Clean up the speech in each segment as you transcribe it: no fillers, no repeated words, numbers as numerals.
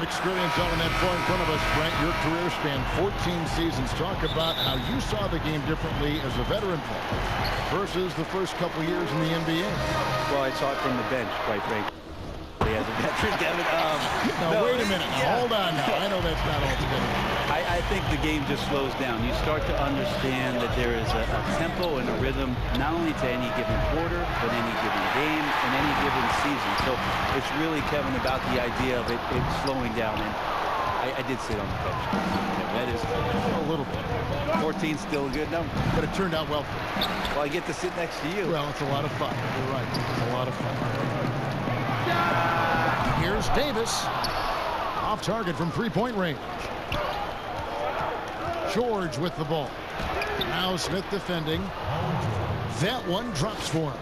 experience out on that floor in front of us, Brent. Your career spanned 14 seasons. Talk about how you saw the game differently as a veteran player versus the first couple years in the NBA. Well, I saw it from the bench, quite frankly. As a veteran, Kevin. Now, wait a minute. Now, hold on now. I know that's not all together. I think the game just slows down. You start to understand that there is a tempo and a rhythm, not only to any given quarter, but any given game and any given season. So it's really, Kevin, about the idea of it slowing down. And I did sit on the bench. That is a little bit. 14 still a good number. But it turned out well. Well, I get to sit next to you. Well, it's a lot of fun. You're right. It's a lot of fun. Here's Davis. Off target from three-point range. George with the ball. Now Smith defending. That one drops for him.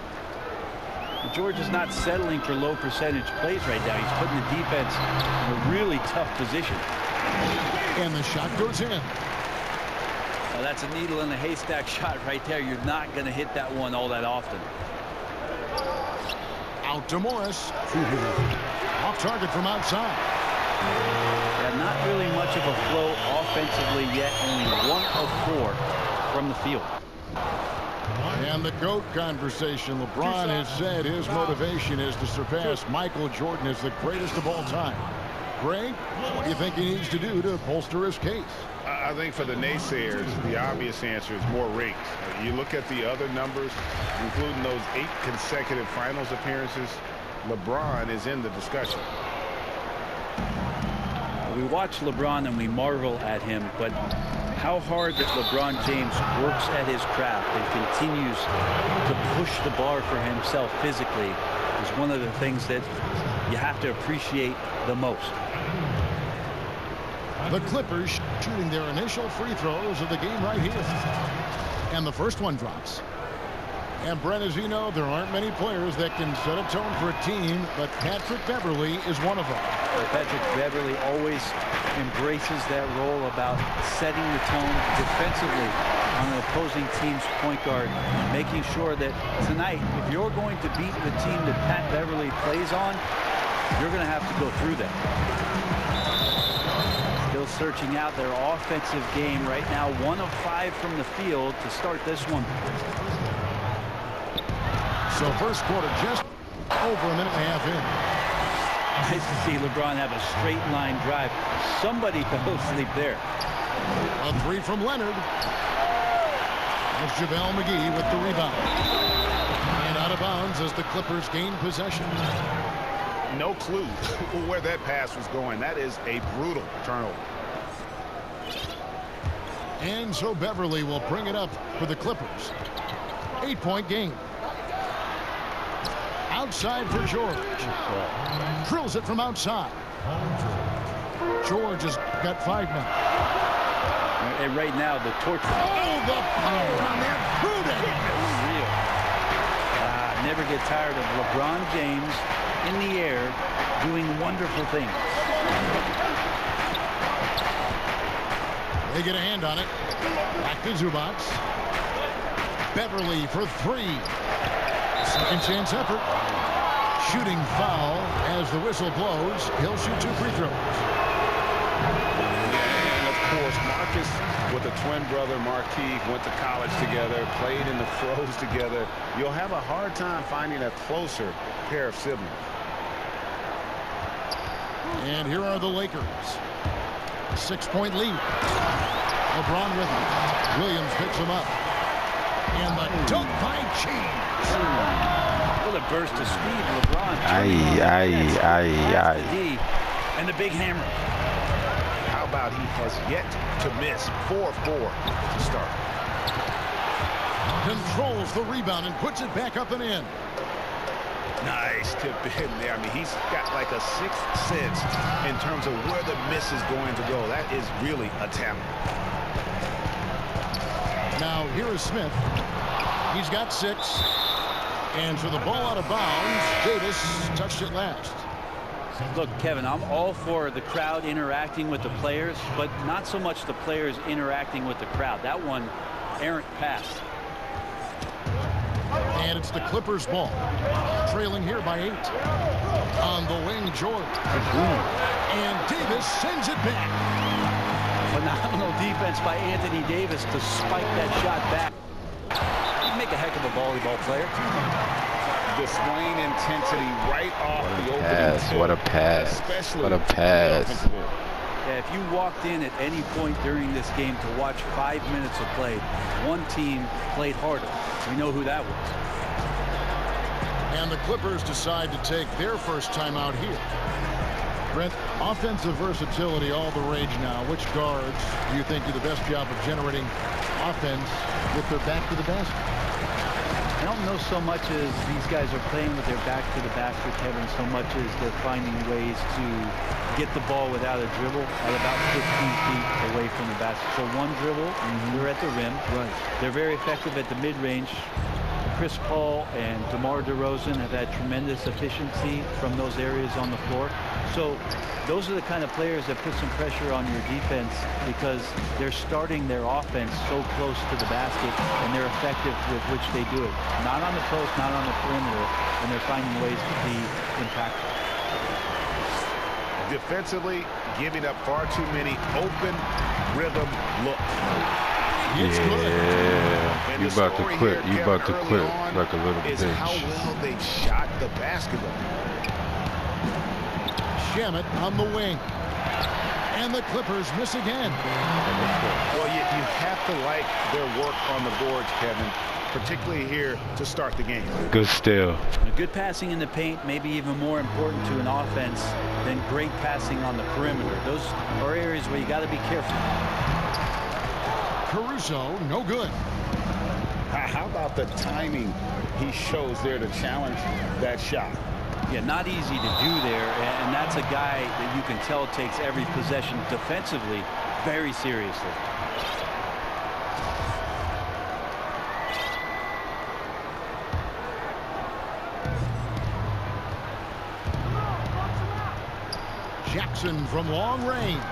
George is not settling for low percentage plays right now. He's putting the defense in a really tough position. And the shot goes in. Well, that's a needle in a haystack shot right there. You're not going to hit that one all that often. Out to Morris. Off target from outside. Yeah, not really much of a flow offensively yet. Only 1 of 4 from the field. And the GOAT conversation. LeBron has said his motivation is to surpass Michael Jordan as the greatest of all time. Greg, what do you think he needs to do to bolster his case? I think for the naysayers, the obvious answer is more rings. You look at the other numbers, including those 8 consecutive finals appearances, LeBron is in the discussion. We watch LeBron and we marvel at him, but how hard that LeBron James works at his craft and continues to push the bar for himself physically is one of the things that you have to appreciate the most. The Clippers shooting their initial free throws of the game right here. And the first one drops. And Brent, as you know, there aren't many players that can set a tone for a team, but Patrick Beverley is one of them. Well, Patrick Beverley always embraces that role about setting the tone defensively on an opposing team's point guard, making sure that tonight, if you're going to beat the team that Pat Beverley plays on, you're going to have to go through that. Still searching out their offensive game right now. 1 of 5 from the field to start this one. So first quarter just over a minute and a half in. Nice to see LeBron have a straight line drive. Somebody fell asleep there. A 3 from Leonard. That's JaVale McGee with the rebound. And out of bounds as the Clippers gain possession. No clue where that pass was going. That is a brutal turnover. And so Beverley will bring it up for the Clippers. 8-point game. Outside for George. Drills it from outside. George has got 5 now. And right now, the torch. Oh, the power on that Pruden. Real. Never get tired of LeBron James in the air doing wonderful things. They get a hand on it. Back to Zubac. Beverley for 3. Second chance effort. Shooting foul as the whistle blows. He'll shoot 2 free throws. And of course, Marcus with a twin brother, Marquis, went to college together, played in the pros together. You'll have a hard time finding a closer pair of siblings. And here are the Lakers. 6-point lead. LeBron with him. Williams picks him up. And the dunk by James. What a burst of speed, LeBron. And the big hammer. How about he has yet to miss 4 of 4 to start. Controls the rebound and puts it back up and in. Nice tip in there. I mean, he's got like a 6th sense in terms of where the miss is going to go. That is really a talent. Now here is Smith. He's got 6. And so the ball out of bounds. Davis touched it last. Look, Kevin, I'm all for the crowd interacting with the players, but not so much the players interacting with the crowd. That one, errant pass. And it's the Clippers ball. Trailing here by 8. On the wing, George. And Davis sends it back. Phenomenal defense by Anthony Davis to spike that shot back. He'd make a heck of a volleyball player. Displaying intensity right off the opening tip. What a pass. Especially what a pass. Yeah, if you walked in at any point during this game to watch 5 minutes of play, one team played harder. We know who that was. And the Clippers decide to take their first timeout here. Brent, offensive versatility all the rage now. Which guards do you think do the best job of generating offense with their back to the basket? I don't know so much as these guys are playing with their back to the basket, Kevin, so much as they're finding ways to get the ball without a dribble at about 15 feet away from the basket. So one dribble, they're at the rim. Right. They're very effective at the mid-range. Chris Paul and DeMar DeRozan have had tremendous efficiency from those areas on the floor. So those are the kind of players that put some pressure on your defense because they're starting their offense so close to the basket and they're effective with which they do it. Not on the post, not on the perimeter, and they're finding ways to be impactful. Defensively, giving up far too many open rhythm looks. It's good. Yeah, you about to quit. You about to quit like a little bitch. How well they shot the basketball. Shamet on the wing. And the Clippers miss again. Well, you have to like their work on the boards, Kevin, particularly here to start the game. Good steal. Good passing in the paint may be even more important to an offense than great passing on the perimeter. Those are areas where you got to be careful. Caruso, no good. How about the timing he shows there to challenge that shot? Yeah, not easy to do there, and that's a guy that you can tell takes every possession defensively very seriously. Jackson from long range.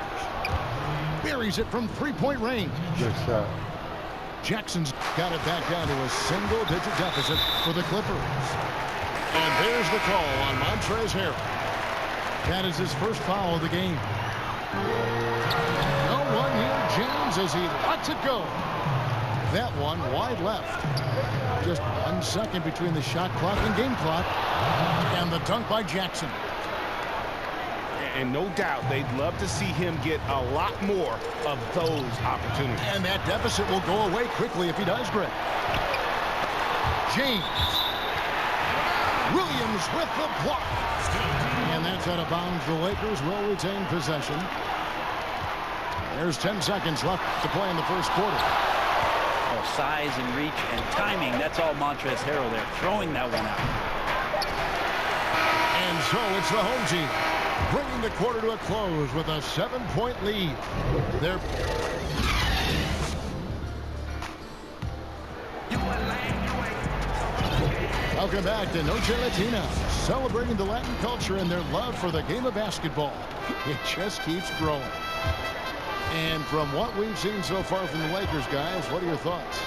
Buries it from three-point range. Good shot. Jackson's got it back down to a single-digit deficit for the Clippers. And there's the call on Montrezl Harrell. That is his first foul of the game. No one here. James as he lets it go. That one wide left. Just 1 second between the shot clock and game clock. And the dunk by Jackson. And no doubt they'd love to see him get a lot more of those opportunities. And that deficit will go away quickly if he does, Greg. James. Williams with the block. And that's out of bounds. The Lakers will retain possession. There's 10 seconds left to play in the first quarter. Oh, size and reach and timing. That's all Montrezl Harrell there. Throwing that one out. And so it's the home team bringing the quarter to a close with a 7-point lead. They're welcome back to Noche Latina, celebrating the Latin culture and their love for the game of basketball. It just keeps growing. And from what we've seen so far from the Lakers, guys, what are your thoughts?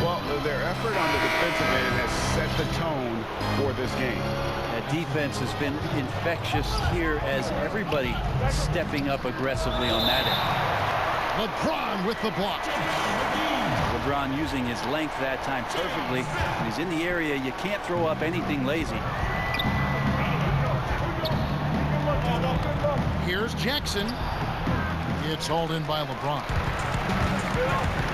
Well, their effort on the defensive end has set the tone for this game. That defense has been infectious here as everybody stepping up aggressively on that end. LeBron with the block. LeBron using his length that time perfectly. When he's in the area, you can't throw up anything lazy. Here's Jackson. It's hauled in by LeBron.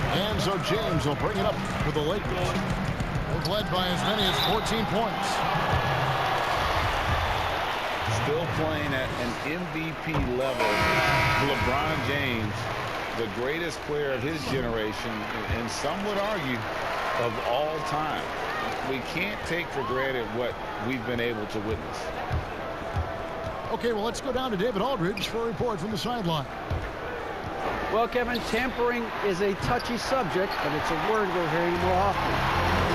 And so James will bring it up for the Lakers. They've led by as many as 14 points. Still playing at an MVP level. LeBron James, the greatest player of his generation, and some would argue of all time. We can't take for granted what we've been able to witness. Okay, well, let's go down to David Aldridge for a report from the sideline. Well, Kevin, tampering is a touchy subject, but it's a word we're hearing more often.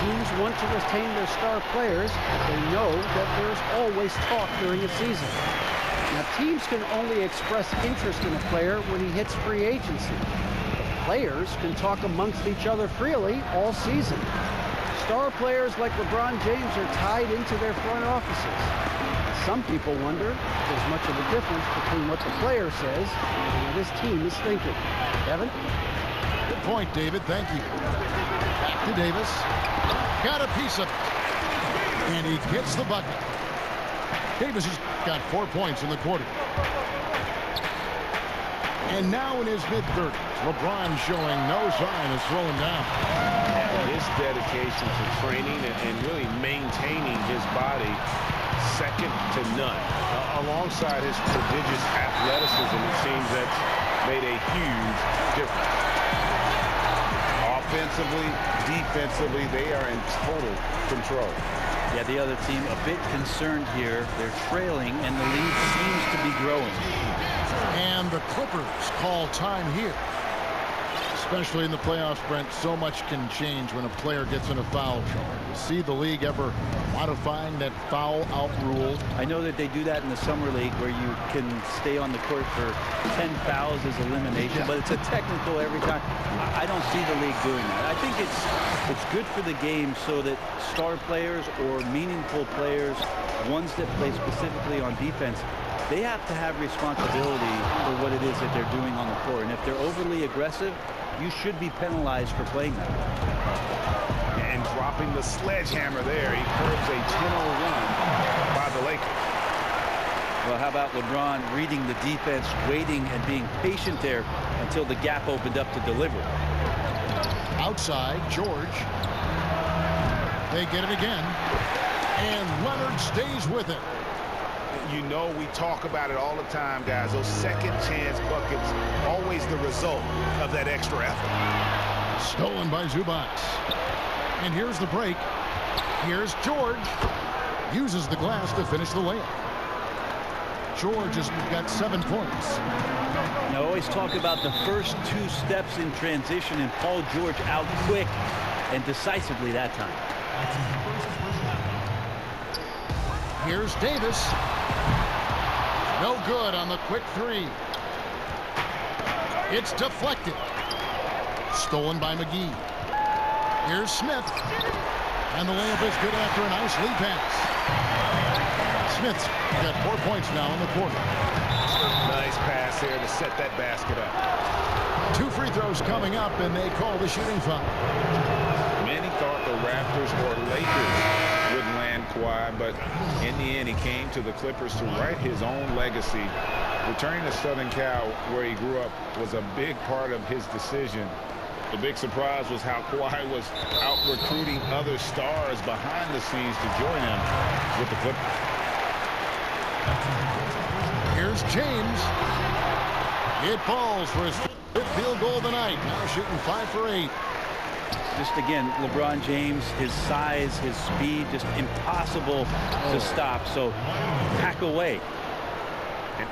Teams want to retain their star players, but they know that there's always talk during a season. Now, teams can only express interest in a player when he hits free agency. But players can talk amongst each other freely all season. Star players like LeBron James are tied into their front offices. Some people wonder if there's much of a difference between what the player says and what his team is thinking. Kevin? Good point, David. Thank you. Back to Davis. Got a piece of it. And he gets the bucket. Davis has got 4 points in the quarter. And now in his mid-30s, LeBron showing no sign of slowing down. His dedication to training and really maintaining his body, second to none. Alongside his prodigious athleticism, it seems that's made a huge difference. Offensively, defensively, they are in total control. Yeah, the other team a bit concerned here. They're trailing, and the lead seems to be growing. And the Clippers call time here. Especially in the playoffs, Brent, so much can change when a player gets in a foul charge. See the league ever modifying that foul out rule? I know that they do that in the summer league where you can stay on the court for 10 fouls as elimination, but it's a technical every time. I don't see the league doing that. I think it's good for the game so that star players or meaningful players, ones that play specifically on defense, they have to have responsibility for what it is that they're doing on the court. And if they're overly aggressive, you should be penalized for playing that. And dropping the sledgehammer there, he curbs a 10-0 run by the Lakers. Well, how about LeBron reading the defense, waiting and being patient there until the gap opened up to deliver. Outside, George. They get it again. And Leonard stays with it. You know, we talk about it all the time, guys. Those second chance buckets, always the result of that extra effort. Stolen by Zubac. And here's the break. Here's George. Uses the glass to finish the layup. George has got 7 points. I always talk about the first 2 steps in transition, and Paul George out quick and decisively that time. Here's Davis. No good on the quick 3. It's deflected. Stolen by McGee. Here's Smith. And the layup is good after a nice lead pass. Smith's got 4 points now in the quarter. Nice pass here to set that basket up. 2 free throws coming up, and they call the shooting foul. Many thought the Raptors or Lakers wouldn't land Kawhi, but in the end, he came to the Clippers to write his own legacy. Returning to Southern Cal, where he grew up, was a big part of his decision. The big surprise was how Kawhi was out recruiting other stars behind the scenes to join him with the Clippers. Here's James. It falls for his 5th field goal of the night. Now shooting 5 for 8. Just again, LeBron James, his size, his speed, just impossible to stop. So hack away.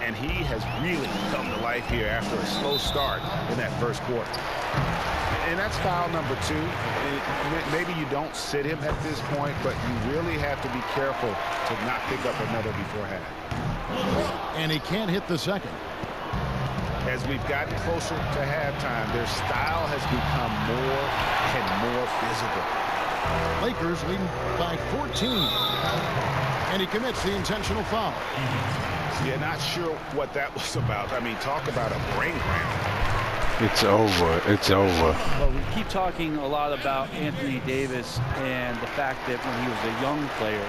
And he has really come to life here after a slow start in that first quarter. And that's foul number 2. Maybe you don't sit him at this point, but you really have to be careful to not pick up another before half. And he can't hit the second. As we've gotten closer to halftime, their style has become more and more physical. Lakers leading by 14. And he commits the intentional foul. Yeah, not sure what that was about. I mean, talk about a brain cramp. It's over. It's over. Well, we keep talking a lot about Anthony Davis and the fact that when he was a young player,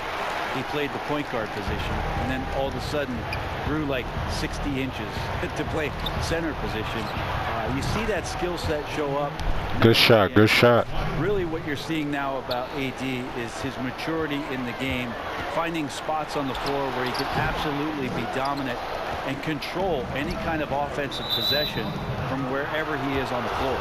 he played the point guard position, and then all of a sudden grew like 60 inches to play center position. You see that skill set show up. Good shot. Good shot. Really what you're seeing now about AD is his maturity in the game, finding spots on the floor where he can absolutely be dominant and control any kind of offensive possession from wherever he is on the floor.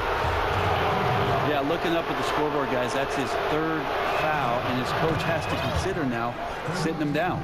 Yeah, looking up at the scoreboard, guys, that's his 3rd foul, and his coach has to consider now sitting him down.